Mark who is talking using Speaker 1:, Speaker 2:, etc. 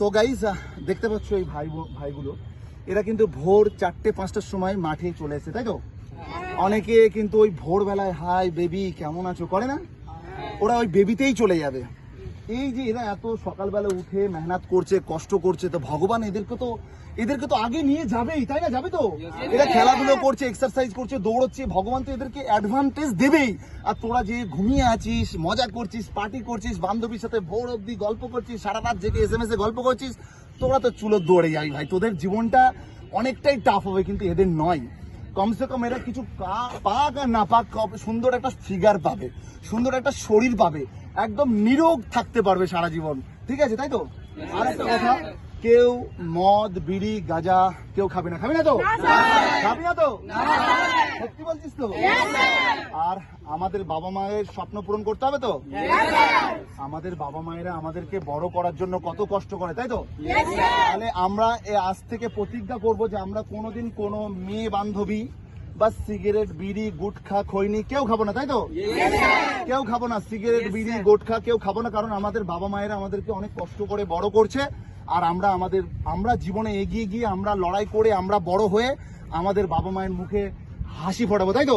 Speaker 1: So guys, দেখতে পাচ্ছ এই ভাইগুলো এরা কিন্তু ভোর 4টে-5টার সময় মাঠে চলে এসেছে, তাই তো? অনেকে কিন্তু ওই ভোরবেলায় হাই বেবি কেমন আছো করে না, ওরা ওই বেবিতেই চলে যাবে। এই যে এরা এত সকালবেলা উঠে মেহনত করছে, কষ্ট করছে, তো ভগবান এদেরকে তো আগে নিয়ে যাবেই, তাই না? যাবে তো। এরা খেলাধুলো করছে, এক্সারসাইজ করছে, দৌড়চ্ছে, ভগবান তো এদেরকে অ্যাডভান্টেজ দেবেই। আর তোরা যে ঘুমিয়ে আছিস, মজা করছিস, পার্টি করছিস, বান্ধবীর সাথে ভোর অব্দি গল্প করছিস, সারা রাত জেগে SMS এ গল্প করছিস, তোরা তো চুলোর দৌড়ে যাবি ভাই। তোদের জীবনটা অনেকটাই টাফ হবে, কিন্তু এদের নয়। কমসে কম এরা কিছু পাক আর না পাক সুন্দর একটা ফিগার পাবে, সুন্দর একটা শরীর পাবে, একদম নিরোগ থাকতে পারবে সারা জীবন, ঠিক আছে? তাই তো। আর একটা কথা, কেউ মদ বিড়ি গাঁজা কেউ খাবে না, খাবি না তো? খাবি না তো? সত্যি বলছিস তো? আর আমাদের বাবা মায়ের স্বপ্ন পূরণ করতে হবে তো। আমাদের বাবা মায়েরা আমাদেরকে বড় করার জন্য কত কষ্ট করে, তাই তো? তাহলে আমরা আজ থেকে প্রতিজ্ঞা করব যে আমরা কোনোদিন কোনো মেয়ে বান্ধবী বা সিগারেট বিড়ি গুটখা খৈনি কেউ খাবো না, তাই তো? কেউ খাবো না সিগারেট বিড়ি গুটখা, কেউ খাবো না। কারণ আমাদের বাবা মায়েরা আমাদেরকে অনেক কষ্ট করে বড় করছে, আর আমরা জীবনে এগিয়ে গিয়ে আমরা লড়াই করে আমরা বড় হয়ে আমাদের বাবা মায়ের মুখে হাসি ফোটাবো, তাই তো?